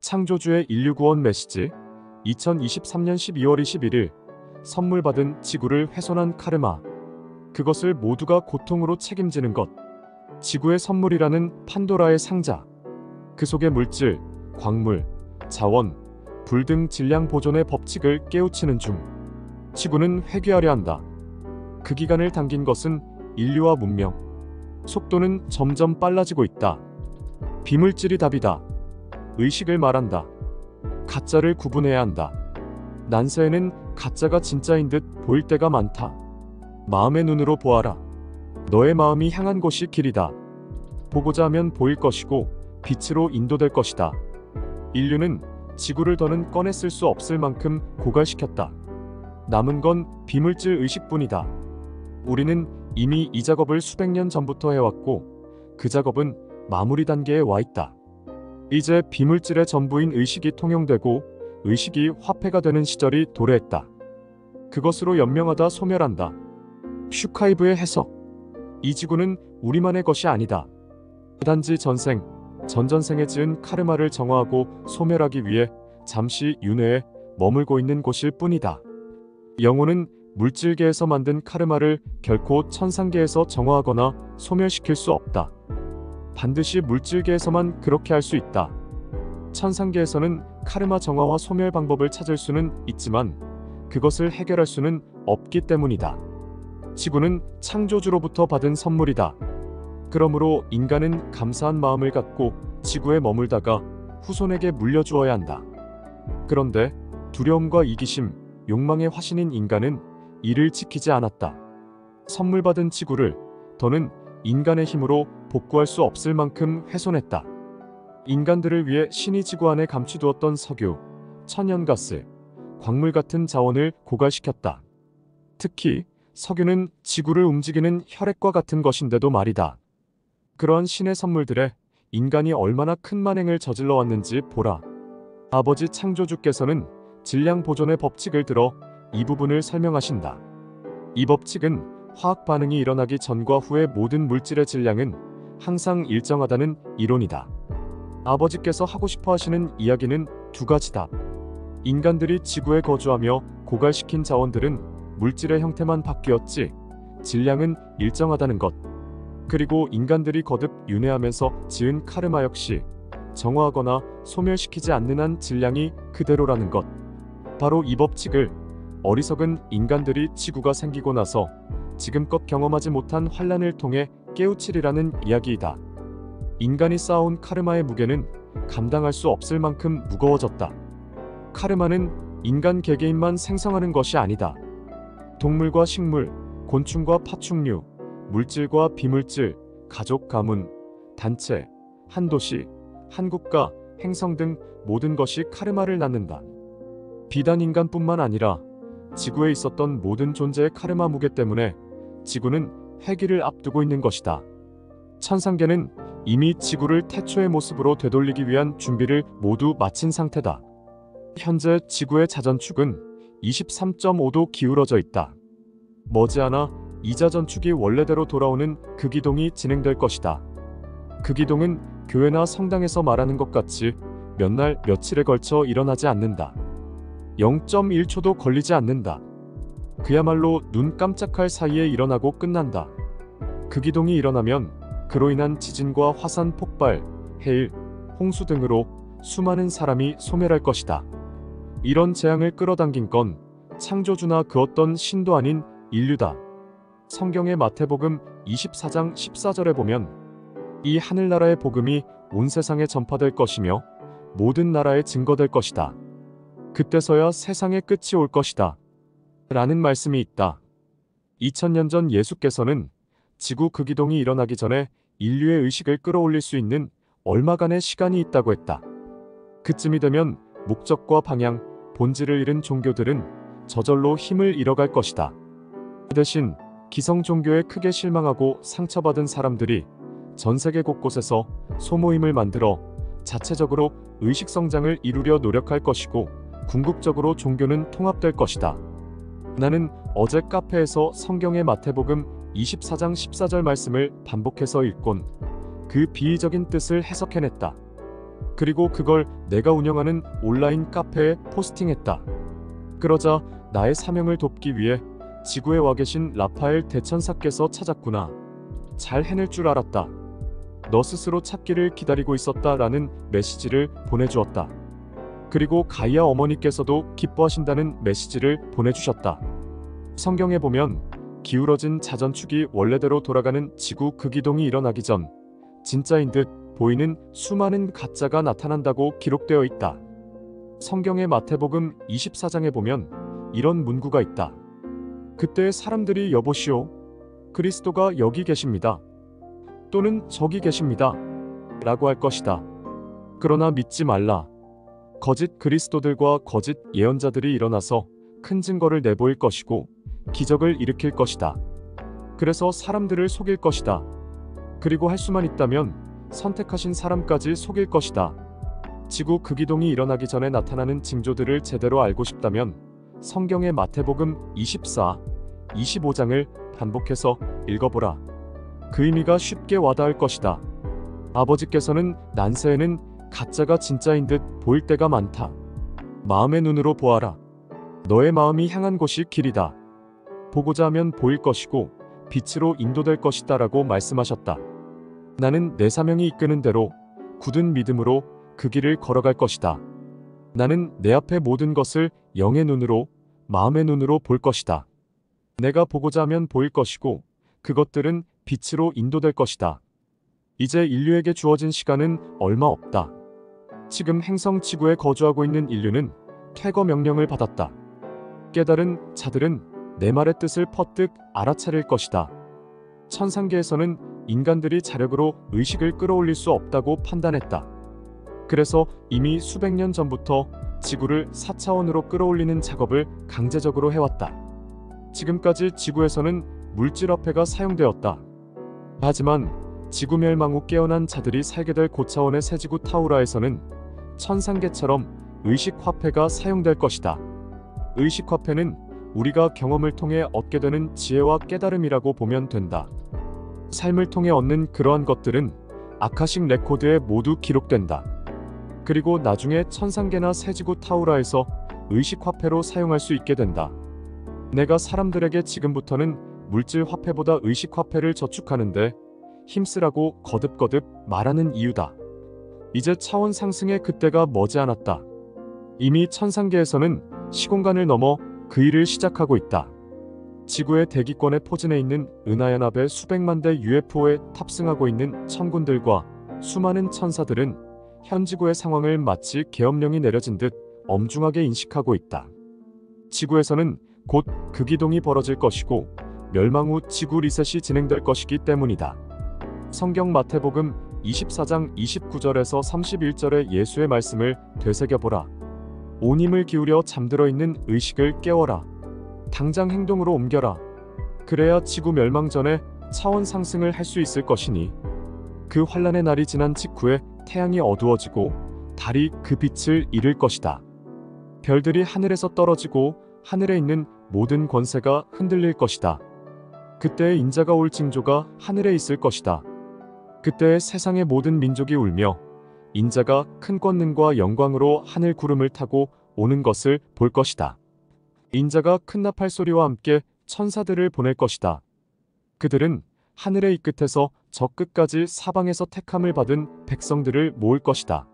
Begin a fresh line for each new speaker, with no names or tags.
창조주의 인류구원 메시지 2023년 12월 21일 선물 받은 지구를 훼손한 카르마. 그것을 모두가 고통으로 책임지는 것. 지구의 선물이라는 판도라의 상자. 그 속의 물질, 광물, 자원, 불 등 질량 보존의 법칙을 깨우치는 중 지구는 회귀하려 한다. 그 기간을 당긴 것은 인류와 문명. 속도는 점점 빨라지고 있다. 비물질이 답이다. 의식을 말한다. 가짜를 구분해야 한다. 난세에는 가짜가 진짜인 듯 보일 때가 많다. 마음의 눈으로 보아라. 너의 마음이 향한 곳이 길이다. 보고자 하면 보일 것이고 빛으로 인도될 것이다. 인류는 지구를 더는 꺼내 쓸 수 없을 만큼 고갈시켰다. 남은 건 비물질 의식뿐이다. 우리는 이미 이 작업을 수백 년 전부터 해왔고 그 작업은 마무리 단계에 와 있다. 이제 비물질의 전부인 의식이 통용되고 의식이 화폐가 되는 시절이 도래했다. 그것으로 연명하다 소멸한다. 슈카이브의 해석. 이 지구는 우리만의 것이 아니다. 단지 전생, 전전생에 지은 카르마를 정화하고 소멸하기 위해 잠시 윤회에 머물고 있는 곳일 뿐이다. 영혼은 물질계에서 만든 카르마를 결코 천상계에서 정화하거나 소멸시킬 수 없다. 반드시 물질계에서만 그렇게 할 수 있다. 천상계에서는 카르마 정화와 소멸 방법을 찾을 수는 있지만 그것을 해결할 수는 없기 때문이다. 지구는 창조주로부터 받은 선물이다. 그러므로 인간은 감사한 마음을 갖고 지구에 머물다가 후손에게 물려주어야 한다. 그런데 두려움과 이기심, 욕망의 화신인 인간은 이를 지키지 않았다. 선물 받은 지구를 더는 인간의 힘으로 복구할 수 없을 만큼 훼손했다. 인간들을 위해 신이 지구 안에 감추두었던 석유, 천연가스, 광물 같은 자원을 고갈시켰다. 특히 석유는 지구를 움직이는 혈액과 같은 것인데도 말이다. 그러한 신의 선물들에 인간이 얼마나 큰 만행을 저질러 왔는지 보라. 아버지 창조주께서는 질량 보존의 법칙을 들어 이 부분을 설명하신다. 이 법칙은 화학 반응이 일어나기 전과 후의 모든 물질의 질량은 항상 일정하다는 이론이다. 아버지께서 하고 싶어 하시는 이야기는 두 가지다. 인간들이 지구에 거주하며 고갈시킨 자원들은 물질의 형태만 바뀌었지 질량은 일정하다는 것. 그리고 인간들이 거듭 윤회하면서 지은 카르마 역시 정화하거나 소멸시키지 않는 한 질량이 그대로라는 것. 바로 이 법칙을 어리석은 인간들이 지구가 생기고 나서 지금껏 경험하지 못한 환란을 통해 깨우치리라는 이야기이다. 인간이 쌓아온 카르마의 무게는 감당할 수 없을 만큼 무거워졌다. 카르마는 인간 개개인만 생성하는 것이 아니다. 동물과 식물, 곤충과 파충류, 물질과 비물질, 가족 가문, 단체, 한 도시, 한 국가, 행성 등 모든 것이 카르마를 낳는다. 비단 인간뿐만 아니라 지구에 있었던 모든 존재의 카르마 무게 때문에 지구는 회귀를 앞두고 있는 것이다. 천상계는 이미 지구를 태초의 모습으로 되돌리기 위한 준비를 모두 마친 상태다. 현재 지구의 자전축은 23.5도 기울어져 있다. 머지않아 이 자전축이 원래대로 돌아오는 극이동이 진행될 것이다. 극이동은 교회나 성당에서 말하는 것 같이 몇 날 며칠에 걸쳐 일어나지 않는다. 0.1초도 걸리지 않는다. 그야말로 눈 깜짝할 사이에 일어나고 끝난다. 극이동이 일어나면 그로 인한 지진과 화산 폭발, 해일, 홍수 등으로 수많은 사람이 소멸할 것이다. 이런 재앙을 끌어당긴 건 창조주나 그 어떤 신도 아닌 인류다. 성경의 마태복음 24장 14절에 보면 이 하늘나라의 복음이 온 세상에 전파될 것이며 모든 나라에 증거될 것이다. 그때서야 세상의 끝이 올 것이다. 라는 말씀이 있다. 2000년 전 예수께서는 지구 극이동이 일어나기 전에 인류의 의식을 끌어올릴 수 있는 얼마간의 시간이 있다고 했다. 그쯤이 되면 목적과 방향, 본질을 잃은 종교들은 저절로 힘을 잃어갈 것이다. 그 대신 기성 종교에 크게 실망하고 상처받은 사람들이 전 세계 곳곳에서 소모임을 만들어 자체적으로 의식 성장을 이루려 노력할 것이고 궁극적으로 종교는 통합될 것이다. 나는 어제 카페에서 성경의 마태복음 24장 14절 말씀을 반복해서 읽곤 그 비유적인 뜻을 해석해냈다. 그리고 그걸 내가 운영하는 온라인 카페에 포스팅했다. 그러자 나의 사명을 돕기 위해 지구에 와 계신 라파엘 대천사께서 찾았구나. 잘 해낼 줄 알았다. 너 스스로 찾기를 기다리고 있었다라는 메시지를 보내주었다. 그리고 가이아 어머니께서도 기뻐하신다는 메시지를 보내주셨다. 성경에 보면 기울어진 자전축이 원래대로 돌아가는 지구 극이동이 일어나기 전 진짜인 듯 보이는 수많은 가짜가 나타난다고 기록되어 있다. 성경의 마태복음 24장에 보면 이런 문구가 있다. 그때 사람들이 여보시오, 그리스도가 여기 계십니다. 또는 저기 계십니다. 라고 할 것이다. 그러나 믿지 말라. 거짓 그리스도들과 거짓 예언자들이 일어나서 큰 증거를 내보일 것이고 기적을 일으킬 것이다. 그래서 사람들을 속일 것이다. 그리고 할 수만 있다면 선택하신 사람까지 속일 것이다. 지구 극이동이 일어나기 전에 나타나는 징조들을 제대로 알고 싶다면 성경의 마태복음 24, 25장을 반복해서 읽어보라. 그 의미가 쉽게 와닿을 것이다. 아버지께서는 난세에는 가짜가 진짜인 듯 보일 때가 많다. 마음의 눈으로 보아라. 너의 마음이 향한 곳이 길이다. 보고자 하면 보일 것이고 빛으로 인도될 것이다 라고 말씀하셨다. 나는 내 사명이 이끄는 대로 굳은 믿음으로 그 길을 걸어갈 것이다. 나는 내 앞의 모든 것을 영의 눈으로, 마음의 눈으로 볼 것이다. 내가 보고자 하면 보일 것이고 그것들은 빛으로 인도될 것이다. 이제 인류에게 주어진 시간은 얼마 없다. 지금 행성 지구에 거주하고 있는 인류는 퇴거 명령을 받았다. 깨달은 자들은 내 말의 뜻을 퍼뜩 알아차릴 것이다. 천상계에서는 인간들이 자력으로 의식을 끌어올릴 수 없다고 판단했다. 그래서 이미 수백 년 전부터 지구를 4차원으로 끌어올리는 작업을 강제적으로 해왔다. 지금까지 지구에서는 물질화폐가 사용되었다. 하지만 지구 멸망 후 깨어난 자들이 살게 될 고차원의 새지구 타우라에서는 천상계처럼 의식화폐가 사용될 것이다. 의식화폐는 우리가 경험을 통해 얻게 되는 지혜와 깨달음이라고 보면 된다. 삶을 통해 얻는 그러한 것들은 아카식 레코드에 모두 기록된다. 그리고 나중에 천상계나 새지구 타우라에서 의식화폐로 사용할 수 있게 된다. 내가 사람들에게 지금부터는 물질화폐보다 의식화폐를 저축하는데 힘쓰라고 거듭거듭 말하는 이유다. 이제 차원 상승의 그때가 머지않았다. 이미 천상계에서는 시공간을 넘어 그 일을 시작하고 있다. 지구의 대기권에 포진해 있는 은하연합의 수백만 대 UFO에 탑승하고 있는 천군들과 수많은 천사들은 현 지구의 상황을 마치 계엄령이 내려진 듯 엄중하게 인식하고 있다. 지구에서는 곧 극이동이 벌어질 것이고 멸망 후 지구 리셋이 진행될 것이기 때문이다. 성경 마태복음 24장 29절에서 31절의 예수의 말씀을 되새겨보라. 온 힘을 기울여 잠들어 있는 의식을 깨워라. 당장 행동으로 옮겨라. 그래야 지구 멸망 전에 차원 상승을 할 수 있을 것이니 그 환란의 날이 지난 직후에 태양이 어두워지고 달이 그 빛을 잃을 것이다. 별들이 하늘에서 떨어지고 하늘에 있는 모든 권세가 흔들릴 것이다. 그때의 인자가 올 징조가 하늘에 있을 것이다. 그때 세상의 모든 민족이 울며 인자가 큰 권능과 영광으로 하늘 구름을 타고 오는 것을 볼 것이다. 인자가 큰 나팔 소리와 함께 천사들을 보낼 것이다. 그들은 하늘의 이 끝에서 저 끝까지 사방에서 택함을 받은 백성들을 모을 것이다.